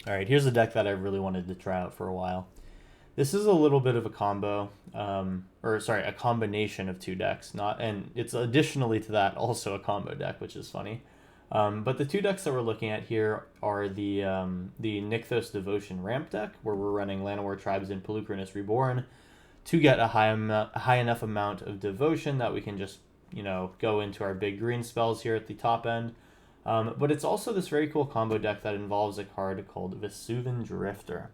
Alright, here's a deck that I really wanted to try out for a while. This is a little bit of a combo, or sorry, a combination of two decks. And it's additionally to that also a combo deck, which is funny. But the two decks that we're looking at here are the Nykthos Devotion ramp deck, where we're running Llanowar Tribes and Polukranos Reborn to get a high enough amount of devotion that we can just go into our big green spells here at the top end. But it's also this very cool combo deck that involves a card called Vesuvan Drifter.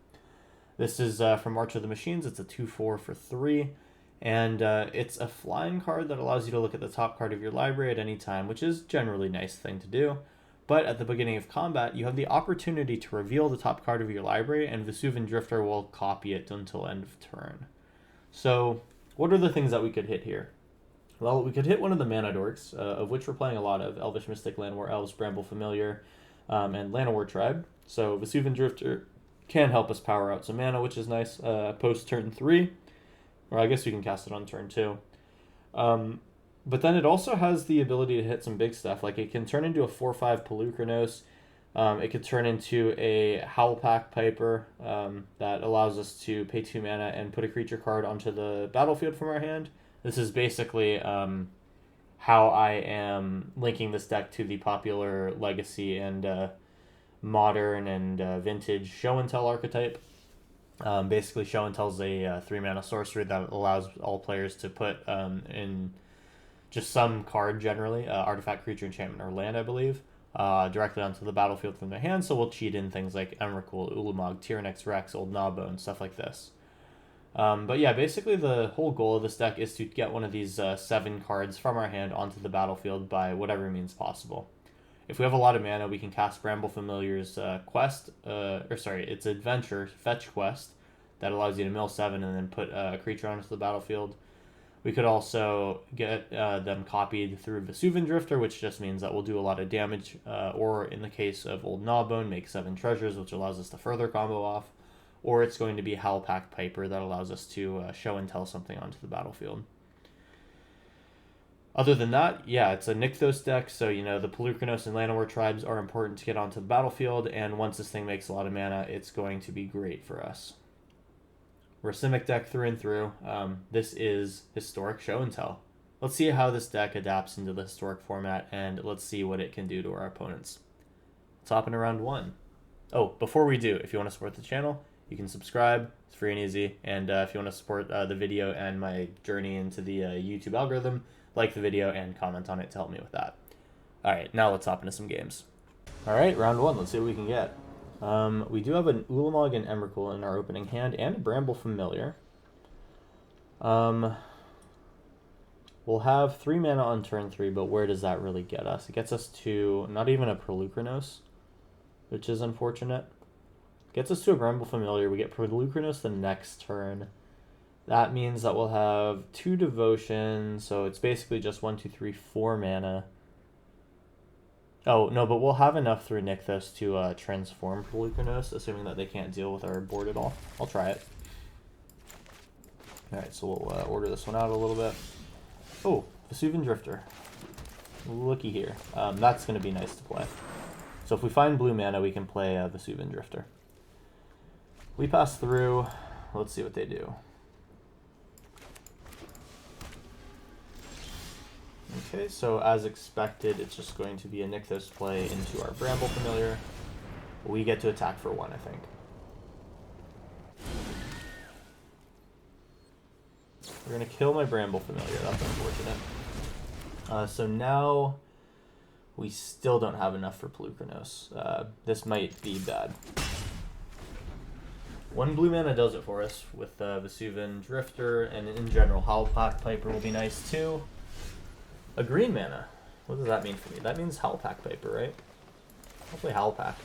This is from March of the Machines. It's a 2/4 for 3. And it's a flying card that allows you to look at the top card of your library at any time, which is generally a nice thing to do. But at the beginning of combat, you have the opportunity to reveal the top card of your library, and Vesuvan Drifter will copy it until end of turn. So, what are the things that we could hit here? Well, we could hit one of the mana dorks, of which we're playing a lot of: Elvish Mystic, Llanowar Elves, Bramble Familiar, and Llanowar Tribe. So Vesuvan Drifter can help us power out some mana, which is nice, post turn 3. Or I guess we can cast it on turn 2. But then it also has the ability to hit some big stuff. Like, it can turn into a 4/5 Polukranos. It could turn into a Howlpack Piper that allows us to pay 2 mana and put a creature card onto the battlefield from our hand. This is basically how I am linking this deck to the popular Legacy and Modern and Vintage Show and Tell archetype. Basically, Show and Tell is a 3-mana sorcery that allows all players to put in just some card, generally, artifact, creature, enchantment, or land, I believe, directly onto the battlefield from their hand. So we'll cheat in things like Emrakul, Ulamog, Tyrannix Rex, Old Gnawbone, stuff like this. But yeah, basically the whole goal of this deck is to get one of these 7 cards from our hand onto the battlefield by whatever means possible. If we have a lot of mana, we can cast Bramble Familiar's its Adventure Fetch Quest that allows you to mill 7 and then put a creature onto the battlefield. We could also get them copied through Vesuvan Drifter, which just means that we'll do a lot of damage, or in the case of Old Gnawbone, make 7 treasures, which allows us to further combo off. Or it's going to be Howlpack Piper that allows us to show and tell something onto the battlefield. Other than that, yeah, it's a Nykthos deck, so the Polukranos and Llanowar Tribes are important to get onto the battlefield, and once this thing makes a lot of mana, it's going to be great for us. We're a Simic deck through and through. This is Historic Show and Tell. Let's see how this deck adapts into the Historic format, and let's see what it can do to our opponents. Let's hop into round 1. Oh, before we do, if you want to support the channel, you can subscribe. It's free and easy. And if you want to support the video and my journey into the YouTube algorithm, like the video and comment on it to help me with that. Alright, now let's hop into some games. Alright, round 1. Let's see what we can get. We do have an Ulamog and Emrakul in our opening hand, and a Bramble Familiar. We'll have 3 mana on turn 3, but where does that really get us? It gets us to not even a Polukranos, which is unfortunate. Gets us to a Bramble Familiar. We get Polukranos the next turn. That means that we'll have 2 devotion, so it's basically just 1, 2, 3, 4 mana. Oh, no, but we'll have enough through Nykthos to transform Polukranos, assuming that they can't deal with our board at all. I'll try it. Alright, so we'll order this one out a little bit. Oh, Vesuvan Drifter. Looky here. That's going to be nice to play. So if we find blue mana, we can play Vesuvan Drifter. We pass through. Let's see what they do. Okay, so as expected, it's just going to be a Nykthos play into our Bramble Familiar. We get to attack for 1, I think. We're going to kill my Bramble Familiar. That's unfortunate. So now we still don't have enough for Polukranos. This might be bad. 1 blue mana does it for us with Vesuvan Drifter, and in general, Howlpack Piper will be nice too. A green mana. What does that mean for me? That means Howlpack Piper, right? I'll play Howlpack.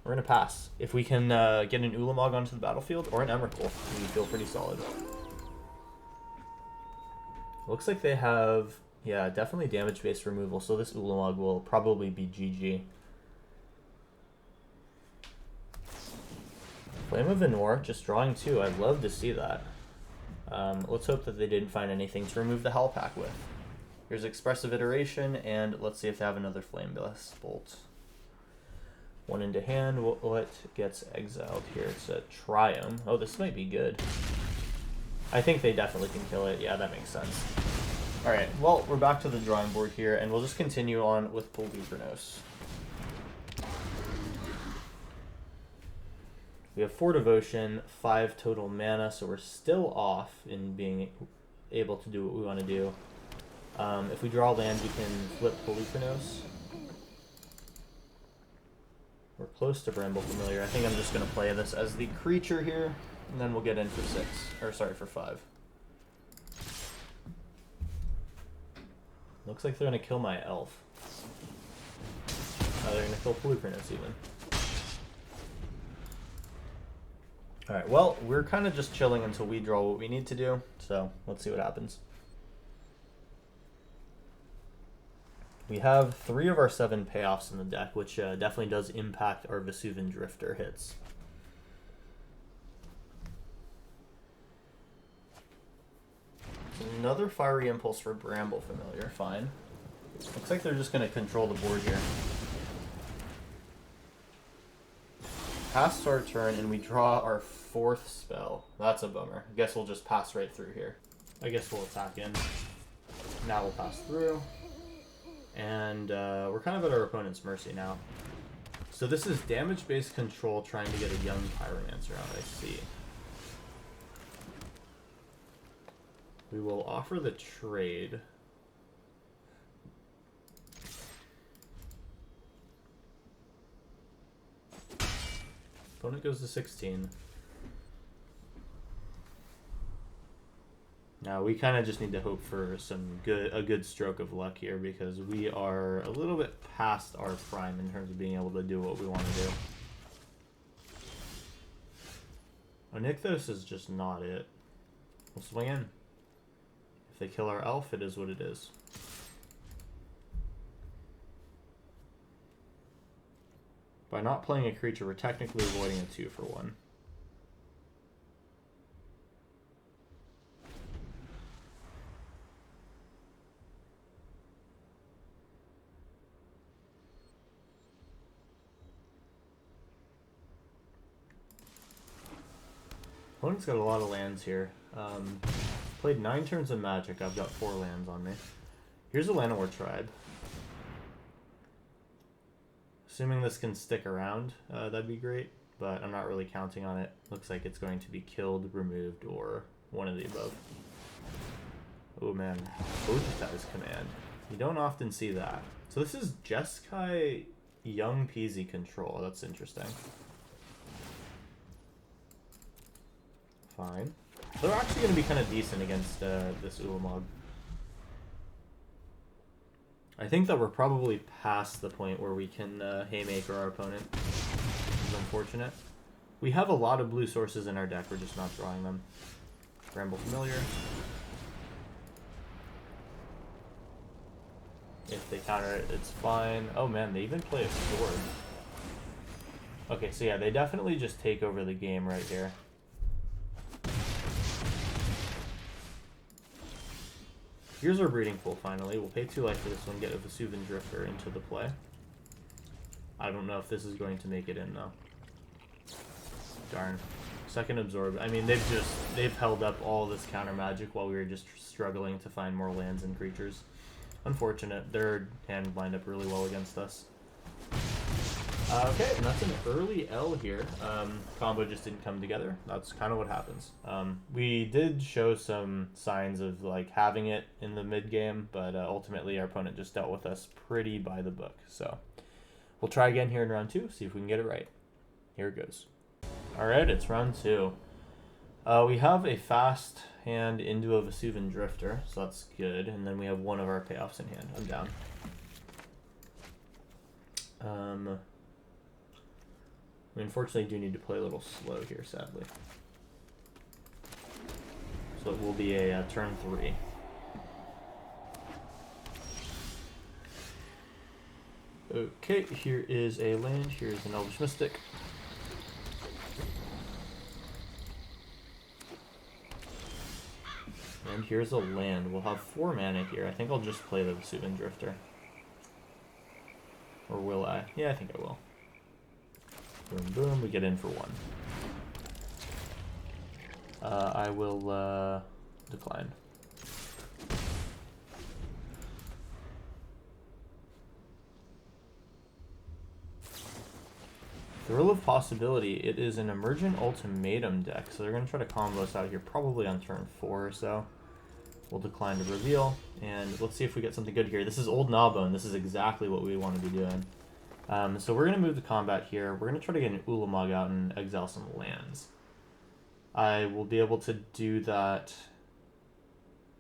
We're going to pass. If we can get an Ulamog onto the battlefield, or an Emrakul, we feel pretty solid. Looks like they have, yeah, definitely damage-based removal, so this Ulamog will probably be GG. Flame of Anor, just drawing 2. I'd love to see that. Let's hope that they didn't find anything to remove the Howlpack with. Here's Expressive Iteration, and let's see if they have another Flame Bolt. One into hand. What gets exiled here? It's a Triumph. Oh, this might be good. I think they definitely can kill it. Yeah, that makes sense. Alright, well, we're back to the drawing board here, and we'll just continue on with Polluvernos. We have 4 Devotion, 5 total mana, so we're still off in being able to do what we want to do. If we draw land, we can flip Polluvernos. We're close to Bramble Familiar. I think I'm just going to play this as the creature here, and then we'll get in for 6. Or, sorry, for 5. Looks like they're going to kill my elf. Oh, they're going to kill Polluvernos even. Alright, well, we're kind of just chilling until we draw what we need to do, so let's see what happens. We have 3 of our 7 payoffs in the deck, which definitely does impact our Vesuvian Drifter hits. Another Fiery Impulse for Bramble Familiar, fine. Looks like they're just going to control the board here. Pass our turn, and we draw our 4th spell. That's a bummer. I guess we'll just pass right through here. I guess we'll attack in. Now we'll pass through. And we're kind of at our opponent's mercy now. So this is damage-based control trying to get a young Pyromancer out, I see. We will offer the trade. Opponent goes to 16. Now we kind of just need to hope for a good stroke of luck here, because we are a little bit past our prime in terms of being able to do what we want to do. Onyxos is just not it. We'll swing in. If they kill our elf, it is what it is. By not playing a creature, we're technically avoiding a 2-for-1. Opponent's got a lot of lands here. Played 9 turns of Magic. I've got 4 lands on me. Here's a Llanowar Tribe. Assuming this can stick around, that'd be great, but I'm not really counting on it. Looks like it's going to be killed, removed, or one of the above. Oh man, Ojita's Command. You don't often see that. So this is Jeskai Young Peasy Control. That's interesting. Fine. They're actually going to be kind of decent against this Ulamog. I think that we're probably past the point where we can haymaker our opponent. Which is unfortunate. We have a lot of blue sources in our deck, we're just not drawing them. Bramble Familiar. If they counter it, it's fine. Oh man, they even play a sword. Okay, so yeah, they definitely just take over the game right here. Here's our Breeding Pool, finally. We'll pay 2 life for this one, get a Vesuvian Drifter into the play. I don't know if this is going to make it in, though. Darn. Second Absorb. I mean, they've held up all this counter magic while we were just struggling to find more lands and creatures. Unfortunate. Their hand lined up really well against us. Okay, and that's an early L here. Combo just didn't come together. That's kind of what happens. We did show some signs of like having it in the mid game, but ultimately our opponent just dealt with us pretty by the book. So we'll try again here in round 2, see if we can get it right. Here it goes. All right, it's round 2. We have a fast hand into a Vesuvian Drifter, so that's good. And then we have one of our payoffs in hand. I'm down. We unfortunately do need to play a little slow here, sadly. So it will be a turn 3. Okay, here is a land. Here's an Elvish Mystic. And here's a land. We'll have 4 mana here. I think I'll just play the Vesuvian Drifter. Or will I? Yeah, I think I will. Boom, boom. We get in for 1. I will decline. Thrill of Possibility. It is an Emergent Ultimatum deck, so they're going to try to combo us out here probably on turn 4 or so. We'll decline to reveal, and let's see if we get something good here. This is Old Gnawbone. This is exactly what we want to be doing. So we're going to move the combat here. We're going to try to get an Ulamog out and exile some lands. I will be able to do that.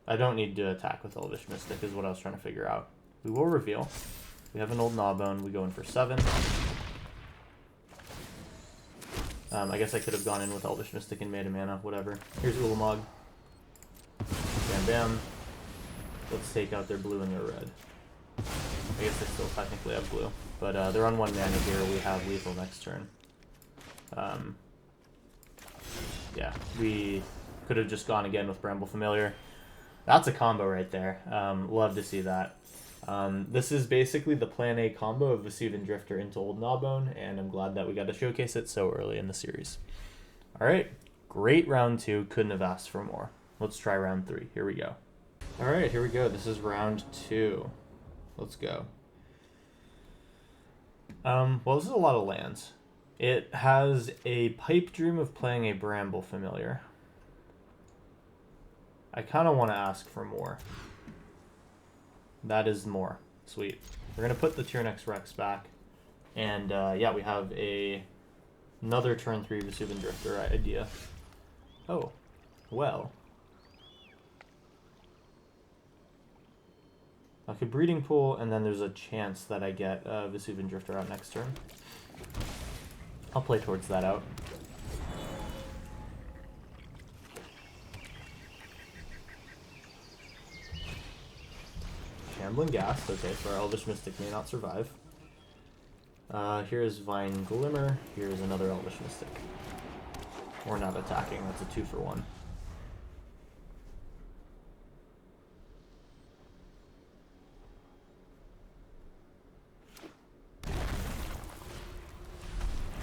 I don't need to attack with Elvish Mystic is what I was trying to figure out. We will reveal. We have an Old Gnawbone. We go in for 7. I guess I could have gone in with Elvish Mystic and made a mana, whatever. Here's Ulamog. Bam, bam. Let's take out their blue and their red. I guess they still technically have blue. But they're on 1 mana here. We have lethal next turn. Yeah, we could have just gone again with Bramble Familiar. That's a combo right there. Love to see that. This is basically the Plan A combo of Vesuvian Drifter into Old Gnawbone, and I'm glad that we got to showcase it so early in the series. Alright, great round 2. Couldn't have asked for more. Let's try round 3. Here we go. Alright, here we go. This is round 2. Let's go. Well, this is a lot of lands. It has a pipe dream of playing a Bramble Familiar. I kind of want to ask for more. That is more. Sweet. We're going to put the Tyrannix Rex back. And, yeah, we have another turn 3 Vesuvian Drifter idea. Oh, well. Like a Breeding Pool, and then there's a chance that I get Vesuvian Drifter out next turn. I'll play towards that out. Shambling Ghast. Okay, so our Elvish Mystic may not survive. Here's Vine Glimmer. Here's another Elvish Mystic. We're not attacking. That's a 2 for 1.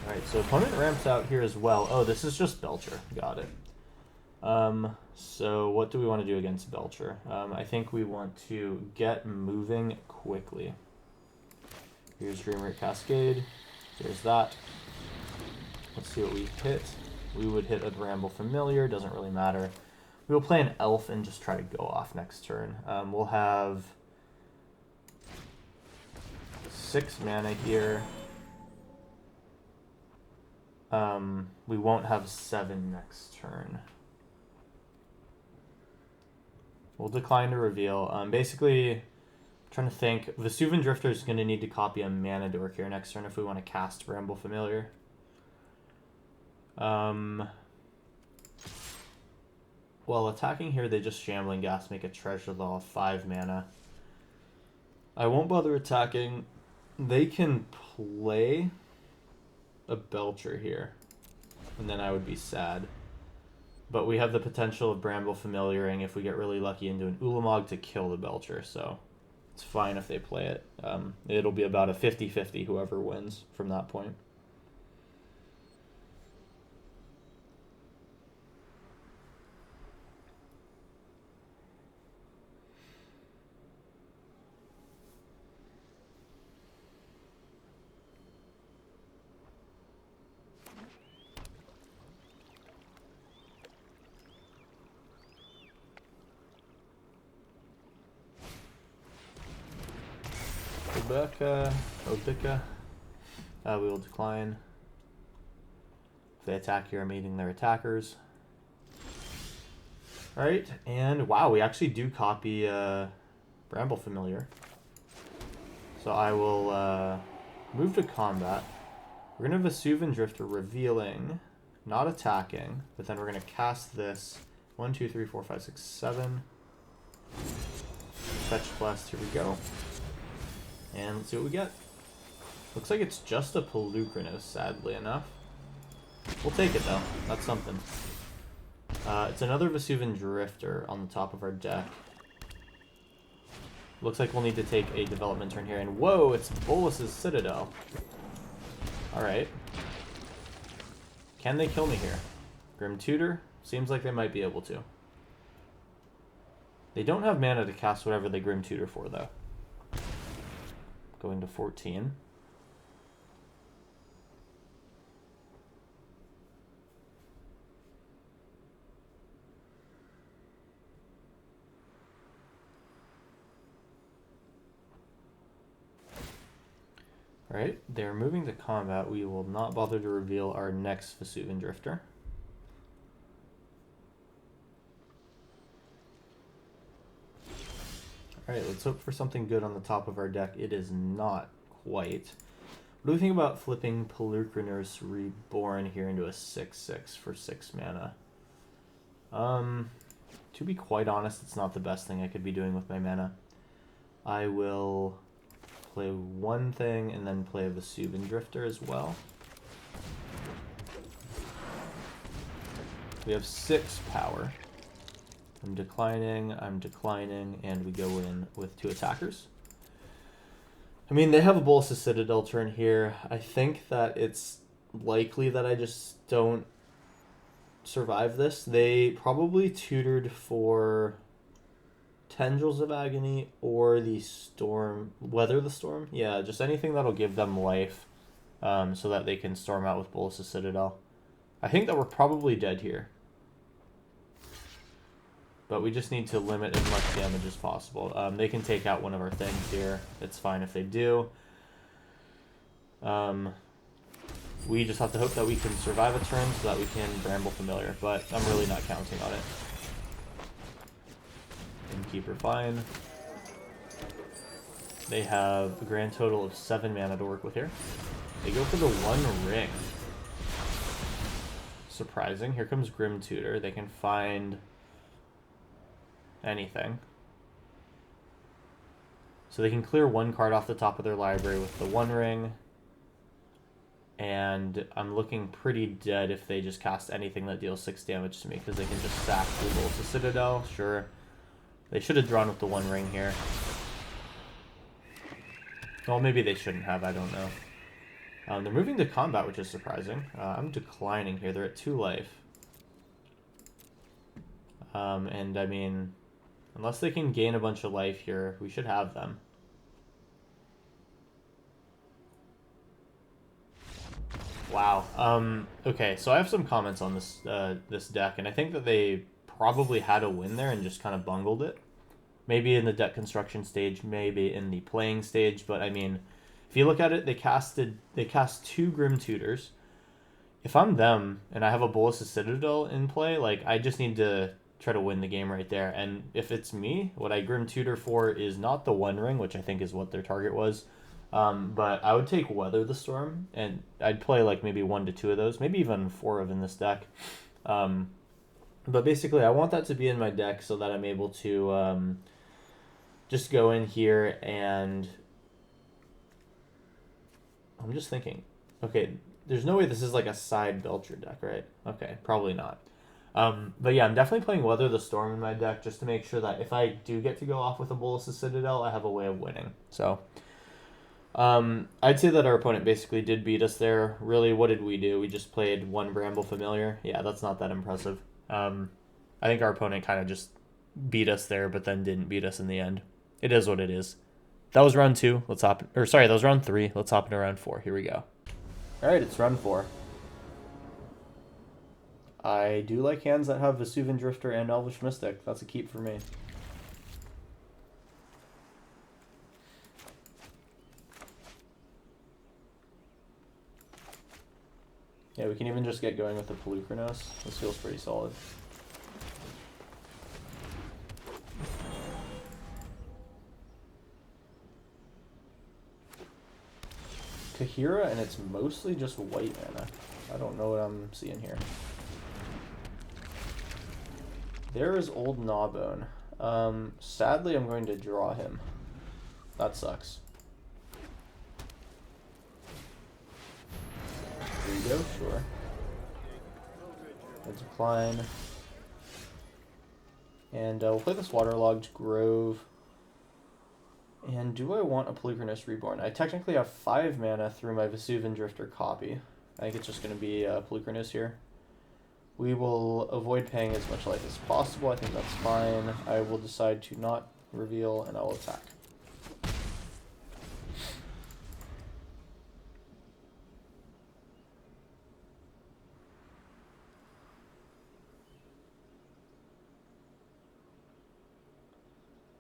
Alright, so opponent ramps out here as well. Oh, this is just Belcher. Got it. So what do we want to do against Belcher? I think we want to get moving quickly. Here's Dreamwreck Cascade. There's that. Let's see what we hit. We would hit a Bramble Familiar. Doesn't really matter. We'll play an Elf and just try to go off next turn. We'll have 6 mana here. We won't have 7 next turn. We'll decline to reveal. Basically, I'm trying to think. Vesuvian Drifter is going to need to copy a Mana Dork here next turn if we want to cast Bramble Familiar. Well, attacking here, they just Shambling Ghast, make a Treasure Law, 5 mana. I won't bother attacking. They can play a Belcher here, and then I would be sad. But we have the potential of Bramble Familiaring if we get really lucky into an Ulamog to kill the Belcher, so it's fine if they play it. It'll be about a 50-50 whoever wins from that point. Obika. We will decline. If they attack here, I'm meeting their attackers. Alright, and wow, we actually do copy Bramble Familiar. So I will move to combat. We're going to Vesuvian Drifter revealing, not attacking, but then we're going to cast this 1, 2, 3, 4, 5, 6, 7. Fetch Blast, here we go. And let's see what we get. Looks like it's just a Pelucranos, sadly enough. We'll take it, though. That's something. It's another Vesuvian Drifter on the top of our deck. Looks like we'll need to take a development turn here. And whoa, it's Bolas's Citadel. Alright. Can they kill me here? Grim Tutor? Seems like they might be able to. They don't have mana to cast whatever they Grim Tutor for, though. Going to 14. Alright, they're moving to combat. We will not bother to reveal our next Vesuvian Drifter. Alright, let's hope for something good on the top of our deck. It is not quite. What do we think about flipping Pulchrinos Reborn here into a 6/6 for 6 mana? To be quite honest, it's not the best thing I could be doing with my mana. I will play one thing and then play a Vesuvian Drifter as well. We have 6 power. I'm declining, and we go in with 2 attackers. I mean, they have a Bolas's Citadel turn here. I think that it's likely that I just don't survive this. They probably tutored for Tendrils of Agony or the Storm, Weather the Storm. Yeah, just anything that'll give them life so that they can storm out with Bolas's Citadel. I think that we're probably dead here. But we just need to limit as much damage as possible. They can take out one of our things here. It's fine if they do. We just have to hope that we can survive a turn so that we can Bramble Familiar. But I'm really not counting on it. Innkeeper fine. They have a grand total of 7 mana to work with here. They go for the 1 ring. Surprising. Here comes Grim Tutor. They can find anything. So they can clear 1 card off the top of their library with the 1 ring. And I'm looking pretty dead if they just cast anything that deals 6 damage to me, because they can just sack the Bolas's Citadel. Sure. They should have drawn with the 1 ring here. Well, maybe they shouldn't have. I don't know. They're moving to combat, which is surprising. I'm declining here. They're at 2 life. And I mean, unless they can gain a bunch of life here, we should have them. Wow. Okay, so I have some comments on this this deck, and I think that they probably had a win there and just kind of bungled it. Maybe in the deck construction stage, maybe in the playing stage, but I mean, if you look at it, they cast 2 Grim Tutors. If I'm them and I have a Bolas's Citadel in play, like, I just need to try to win the game right there. And if it's me, what I Grim Tutor for is not the 1 ring, which I think is what their target was. But I would take Weather the Storm, and I'd play like maybe 1 to 2 of those, maybe even 4 of in this deck. But basically, I want that to be in my deck so that I'm able to just go in here and... I'm just thinking. Okay, there's no way this is like a side Belcher deck, right? Okay, probably not. But yeah, I'm definitely playing Weather the Storm in my deck just to make sure that if I do get to go off with a Bolas's Citadel, I have a way of winning. So, I'd say that our opponent basically did beat us there. Really, what did we do? We just played 1 Bramble Familiar. Yeah, that's not that impressive. I think our opponent kind of just beat us there, but then didn't beat us in the end. It is what it is. That was round 2. Let's hop... Or sorry, that was round 3. Let's hop into round 4. Here we go. Alright, it's round 4. I do like hands that have Vesuvian Drifter and Elvish Mystic. That's a keep for me. Yeah, we can even just get going with the Pulchrinos. This feels pretty solid. Kahira, and it's mostly just white mana. I don't know what I'm seeing here. There is Old Gnawbone. Sadly, I'm going to draw him. That sucks. Here you go, sure. We'll decline. And we'll play this Waterlogged Grove. And do I want a Pulchrinos Reborn? I technically have 5 mana through my Vesuvian Drifter copy. I think it's just going to be Polychronos here. We will avoid paying as much life as possible. I think that's fine. I will decide to not reveal, and I will attack.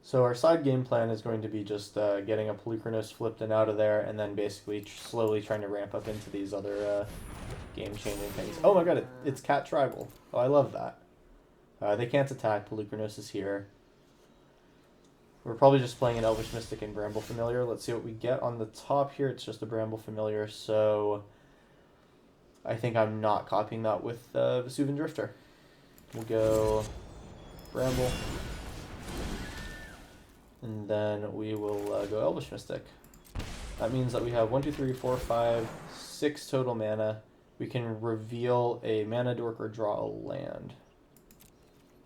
So our side game plan is going to be just getting a Polychronos flipped and out of there, and then basically slowly trying to ramp up into these other game-changing things. Oh my god, it's Cat Tribal. Oh, I love that. They can't attack. Polychronos is here. We're probably just playing an Elvish Mystic and Bramble Familiar. Let's see what we get on the top here. It's just a Bramble Familiar, so I think I'm not copying that with Vesuvian Drifter. We'll go Bramble. And then we will go Elvish Mystic. That means that we have 1, 2, 3, 4, 5, 6 total mana. We can reveal a mana dork or draw a land.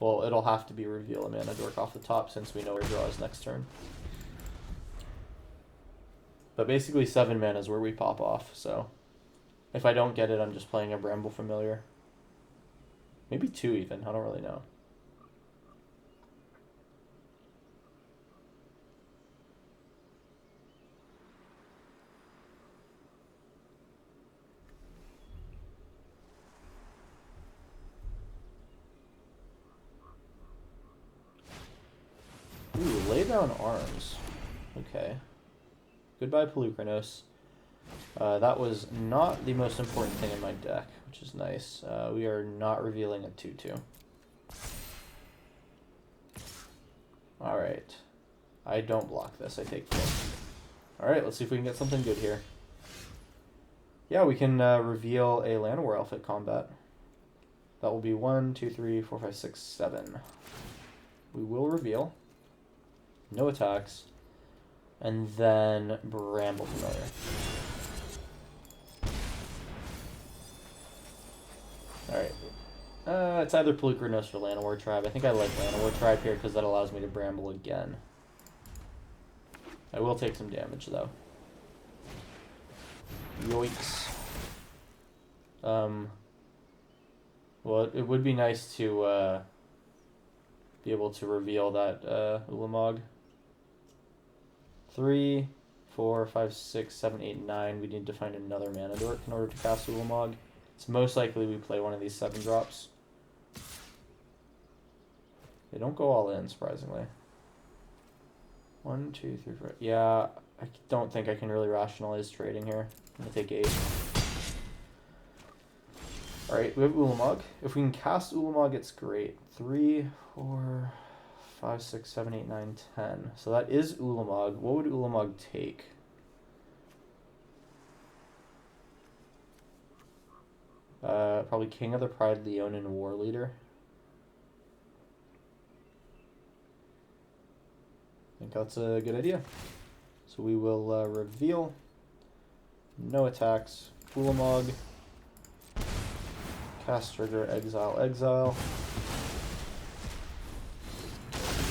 Well, it'll have to be reveal a mana dork off the top since we know our draw is next turn. But basically 7 mana is where we pop off, so if I don't get it, I'm just playing a Bramble Familiar. Maybe 2 even, I don't really know. Ooh, lay down arms. Okay. Goodbye, Polychronos. That was not the most important thing in my deck, which is nice. We are not revealing a 2/2. Alright. I don't block this, I take 4. Alright, let's see if we can get something good here. Yeah, we can reveal a Llanowar Elf at combat. That will be 1, 2, 3, 4, 5, 6, 7. We will reveal. No attacks. And then Bramble Familiar. Alright. It's either Polychronos or Llanowar Tribe. I think I like Llanowar Tribe here because that allows me to Bramble again. I will take some damage though. Yoinks. Well, it would be nice to be able to reveal that Ulamog. 3, 4, 5, 6, 7, 8, 9. We need to find another mana dork in order to cast Ulamog. It's most likely we play one of these 7 drops. They don't go all in, surprisingly. 1, 2, 3, 4. Yeah, I don't think I can really rationalize trading here. I'm going to take 8. Alright, we have Ulamog. If we can cast Ulamog, it's great. 3, 4, 5, 6, 7, 8, 9, 10. So that is Ulamog. What would Ulamog take? Probably King of the Pride, Leonin, War Leader. I think that's a good idea. So we will reveal. No attacks. Ulamog. Cast trigger, exile, exile.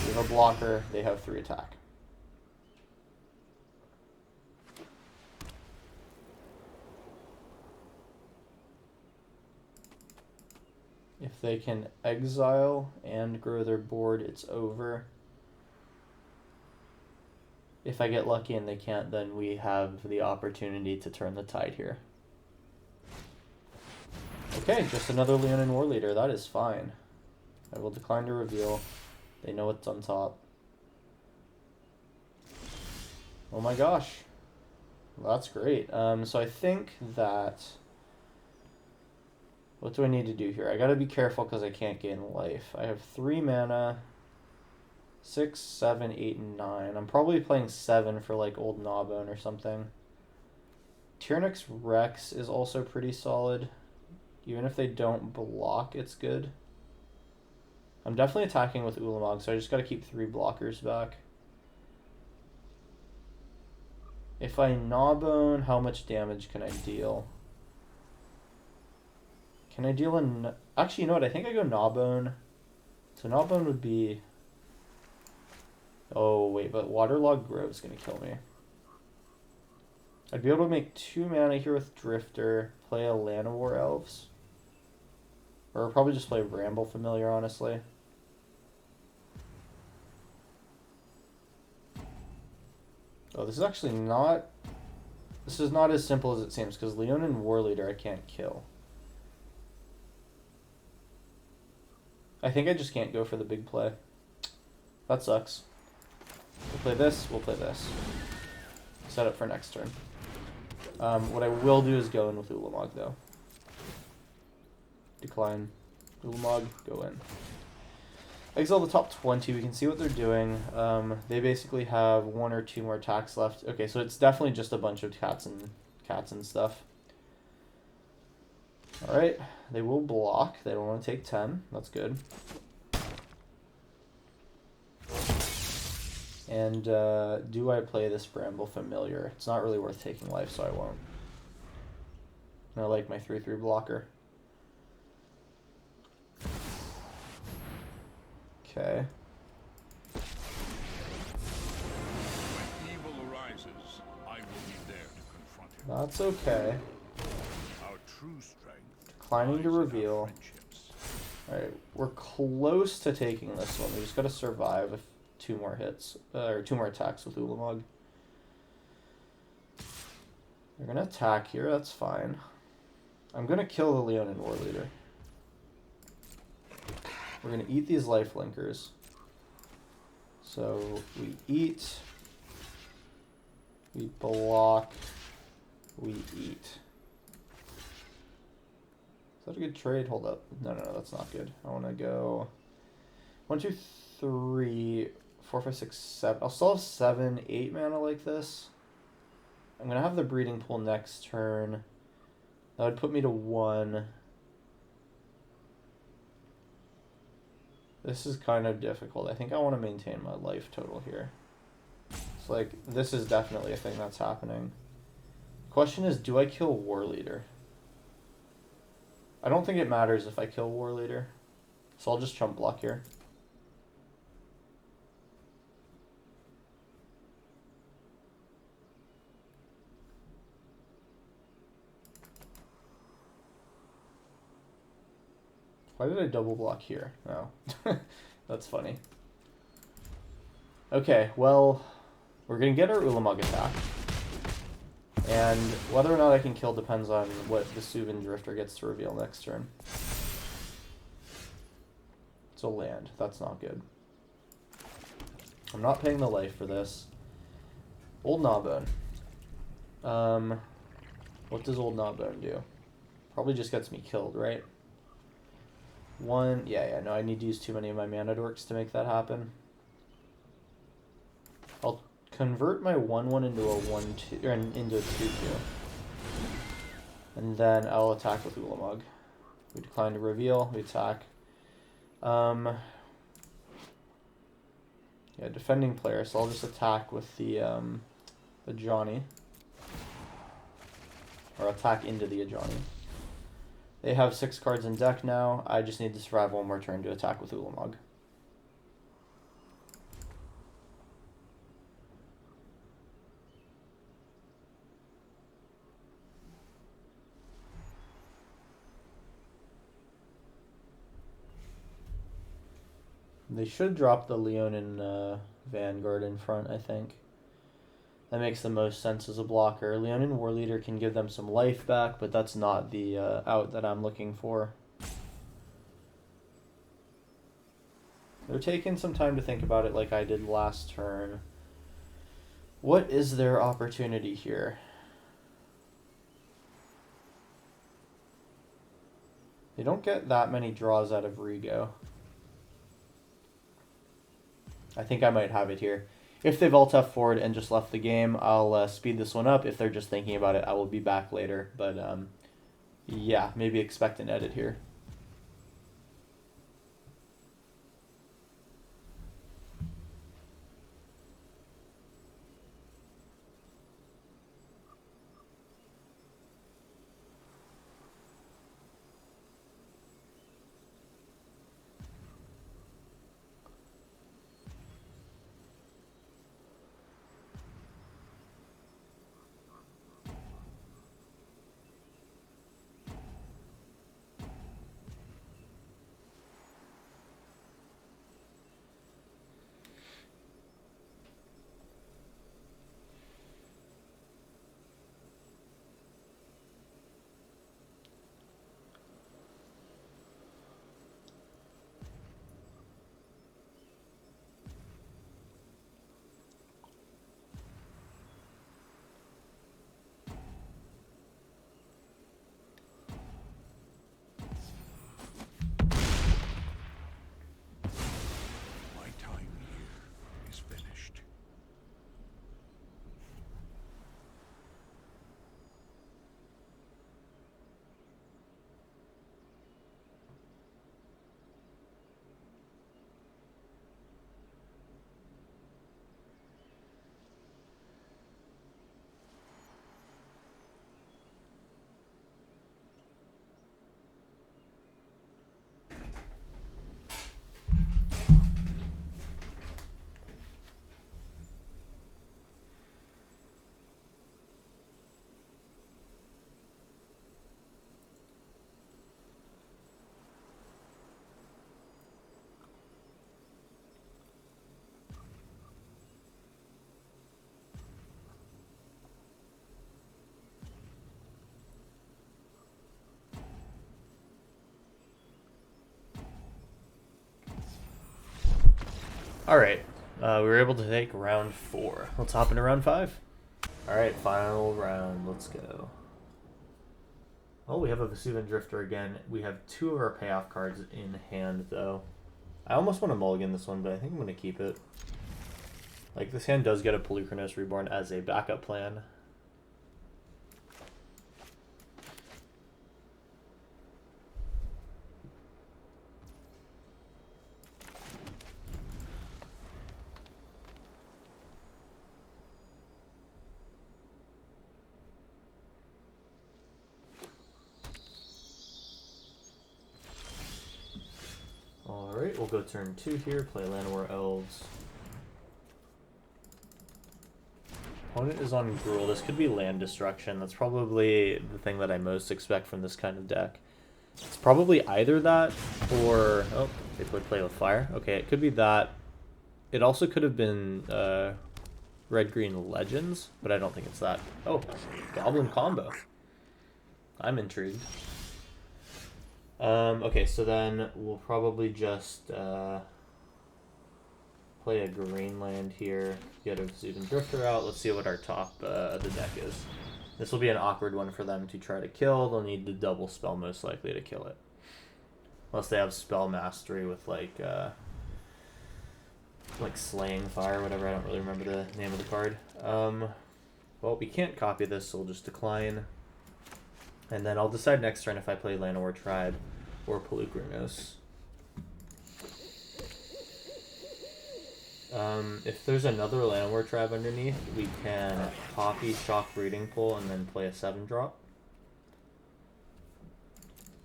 We have a blocker, they have 3 attack. If they can exile and grow their board, it's over. If I get lucky and they can't, then we have the opportunity to turn the tide here. Okay, just another Leonin War Leader. That is fine. I will decline to reveal. They know what's on top. Oh my gosh. Well, that's great. So I think that... What do I need to do here? I gotta be careful because I can't gain life. I have 3 mana. 6, 7, 8, and 9. I'm probably playing 7 for like Old Gnawbone or something. Tyrannix Rex is also pretty solid. Even if they don't block, it's good. I'm definitely attacking with Ulamog, so I just gotta keep 3 blockers back. If I Gnawbone, how much damage can I deal? Can I deal in... Actually, you know what? I think I go Gnawbone. So Gnawbone would be... Oh, wait, but Waterlogged Grove's gonna kill me. I'd be able to make 2 mana here with Drifter, play a Llanowar Elves. Or probably just play Ramble Familiar, honestly. Oh, this is actually not... This is not as simple as it seems, because Leonin Warleader I can't kill. I think I just can't go for the big play. That sucks. We'll play this, we'll play this. Set up for next turn. What I will do is go in with Ulamog, though. Decline. Ulamog, go in. Exile the top 20, we can see what they're doing. They basically have 1 or 2 more attacks left. Okay, so it's definitely just a bunch of cats and stuff. Alright, they will block. They don't want to take 10. That's good. And do I play this Bramble Familiar? It's not really worth taking life, so I won't. I like my 3/3 blocker. Okay. When evil arises, I will be there to confront him. That's okay. Our true strength. Declining to reveal. Alright, we're close to taking this one. We just gotta survive if 2 more hits, or 2 more attacks with Ulamog. They're gonna attack here, that's fine. I'm gonna kill the Leonin Warleader. We're gonna eat these life linkers. So we eat, we block, we eat. Is that a good trade? Hold up. No, that's not good. I wanna go 1, 2, 3, 4, 5, 6, 7. I'll still have 7, 8 mana like this. I'm gonna have the breeding pool next turn. That would put me to 1. This is kind of difficult. I think I want to maintain my life total here. It's like, this is definitely a thing that's happening. Question is, do I kill Warleader? I don't think it matters if I kill Warleader. So I'll just chump block here. Why did I double block here? Oh, that's funny. Okay, well, we're going to get our Ulamog attack. And whether or not I can kill depends on what the Suvin Drifter gets to reveal next turn. It's a land. That's not good. I'm not paying the life for this. Old Gnawbone. What does Old Gnawbone do? Probably just gets me killed, right? 1, no, I need to use too many of my mana dorks to make that happen. I'll convert my 1/1 into a 1/2, or into a 2/2. And then I'll attack with Ulamog. We decline to reveal, we attack. Yeah, defending player, so I'll just attack with the Ajani. Or attack into the Ajani. They have 6 cards in deck now. I just need to survive 1 more turn to attack with Ulamog. They should drop the Leonin Vanguard in front, I think. That makes the most sense as a blocker. Leonin Warleader can give them some life back, but that's not the out that I'm looking for. They're taking some time to think about it like I did last turn. What is their opportunity here? They don't get that many draws out of Rigo. I think I might have it here. If they've alt forward and just left the game, I'll speed this one up. If they're just thinking about it, I will be back later. But yeah, maybe expect an edit here. Alright, we were able to take round 4. Let's hop into round 5. Alright, final round. Let's go. Oh, we have a Vesuvian Drifter again. We have 2 of our payoff cards in hand, though. I almost want to mulligan this one, but I think I'm going to keep it. Like, this hand does get a Polukranos Reborn as a backup plan. Alright, we'll go turn 2 here, play Llanowar Elves. Opponent is on Gruul. This could be land destruction. That's probably the thing that I most expect from this kind of deck. It's probably either that or... Oh, they play with fire. Okay, it could be that. It also could have been Red-Green Legends, but I don't think it's that. Oh, Goblin combo. I'm intrigued. Okay, so then we'll probably just play a green land here, get a Vesuvian Drifter out. Let's see what our top of the deck is. This will be an awkward one for them to try to kill. They'll need the double spell most likely to kill it. Unless they have spell mastery with like Slaying Fire, whatever. I don't really remember the name of the card. Well, we can't copy this, so we'll just decline. And then I'll decide next turn if I play Llanowar Tribe or Polukranos. If there's another Llanowar Tribe underneath, we can copy Shock Breeding Pool and then play a 7-drop.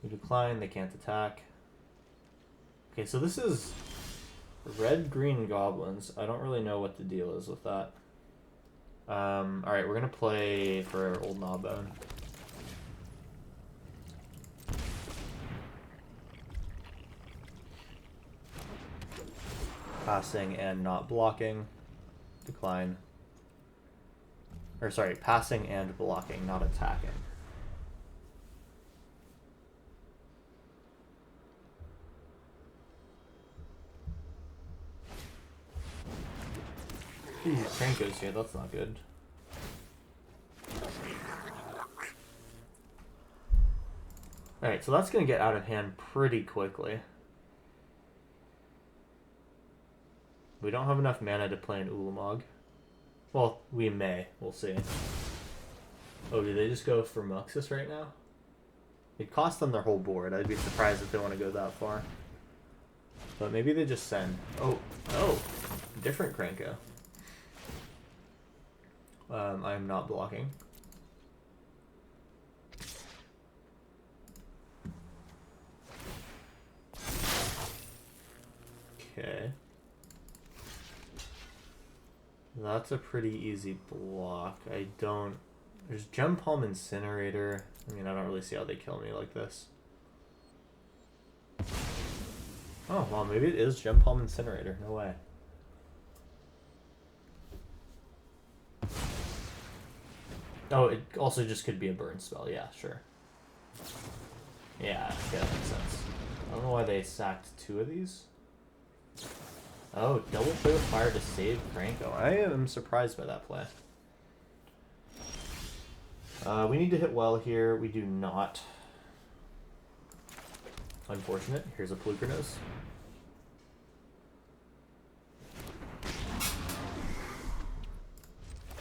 We decline, they can't attack. Okay, so this is red-green goblins. I don't really know what the deal is with that. Alright, we're gonna play for Old Gnawbone. Passing and not blocking. Decline. Or sorry, passing and blocking, not attacking. Ooh, Kranko's here, that's not good. Alright, so that's gonna get out of hand pretty quickly. We don't have enough mana to play an Ulamog. Well, we may. We'll see. Oh, do they just go for Muxus right now? It cost them their whole board. I'd be surprised if they want to go that far. But maybe they just send... Oh, different Kranko. I'm not blocking. Okay. That's a pretty easy block. I don't... There's Gem Palm Incinerator. I mean, I don't really see how they kill me like this. Oh, well, maybe it is Gem Palm Incinerator. No way. Oh, it also just could be a burn spell. Yeah, sure. Yeah, that makes sense. I don't know why they sacked 2 of these. Oh, double play with fire to save Kranko. I am surprised by that play. We need to hit well here. We do not. Unfortunate. Here's a Polukranos.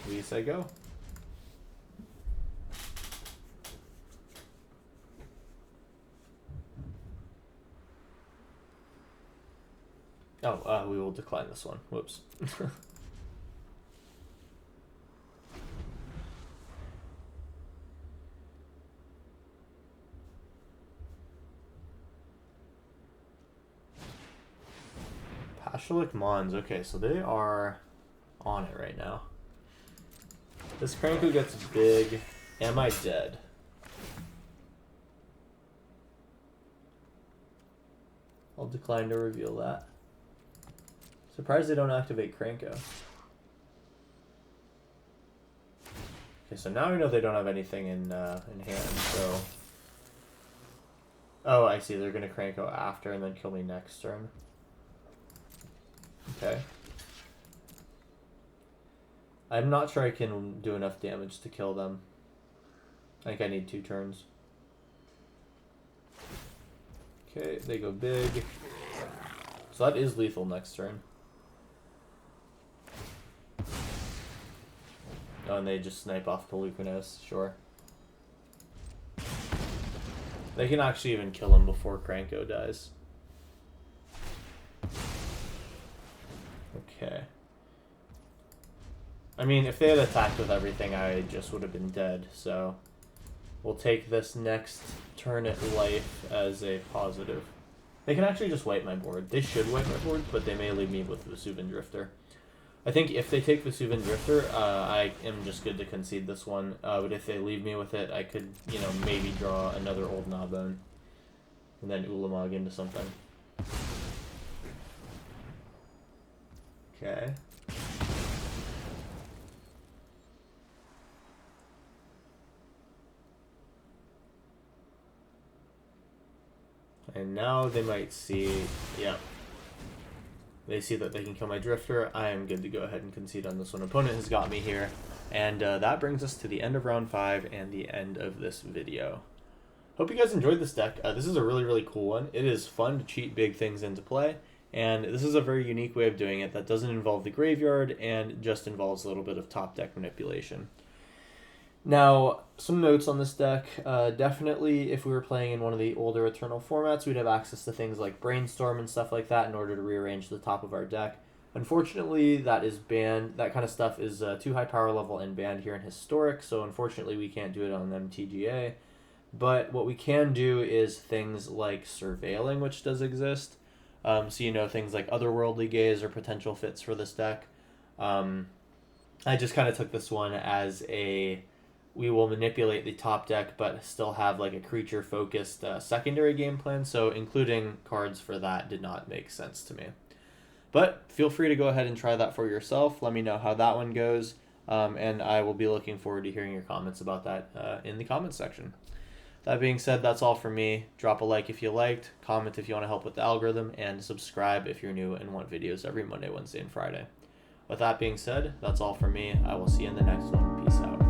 We say go. Oh, we will decline this one. Whoops. Pashalik Mons. Okay, so they are on it right now. This Kranko gets big. Am I dead? I'll decline to reveal that. Surprised they don't activate Kranko. Okay, so now we know they don't have anything in hand, so... Oh, I see. They're going to Kranko after and then kill me next turn. Okay. I'm not sure I can do enough damage to kill them. I think I need 2 turns. Okay, they go big. So that is lethal next turn. Oh, and they just snipe off Pelucanos, sure. They can actually even kill him before Kranko dies. Okay. I mean, if they had attacked with everything, I just would have been dead, so... We'll take this next turn at life as a positive. They can actually just wipe my board. They should wipe my board, but they may leave me with Vesuvian Drifter. I think if they take Vesuvian Drifter, I am just good to concede this one. But if they leave me with it, I could, you know, maybe draw another Old Gnawbone. And then Ulamog into something. Okay. And now they might see, yeah. They see that they can kill my Drifter. I am good to go ahead and concede on this one. Opponent has got me here. And that brings us to the end of round 5 and the end of this video. Hope you guys enjoyed this deck. This is a really, really cool one. It is fun to cheat big things into play. And this is a very unique way of doing it that doesn't involve the graveyard and just involves a little bit of top deck manipulation. Now, some notes on this deck. Definitely, if we were playing in one of the older Eternal formats, we'd have access to things like Brainstorm and stuff like that in order to rearrange the top of our deck. Unfortunately, that is banned. That kind of stuff is too high power level and banned here in Historic, so unfortunately we can't do it on MTGA. But what we can do is things like Surveilling, which does exist. So you know, things like Otherworldly Gaze are potential fits for this deck. I just kind of took this one as a... We will manipulate the top deck, but still have like a creature-focused secondary game plan, so including cards for that did not make sense to me. But feel free to go ahead and try that for yourself. Let me know how that one goes, and I will be looking forward to hearing your comments about that in the comments section. That being said, that's all for me. Drop a like if you liked, comment if you want to help with the algorithm, and subscribe if you're new and want videos every Monday, Wednesday, and Friday. With that being said, that's all for me. I will see you in the next one. Peace out.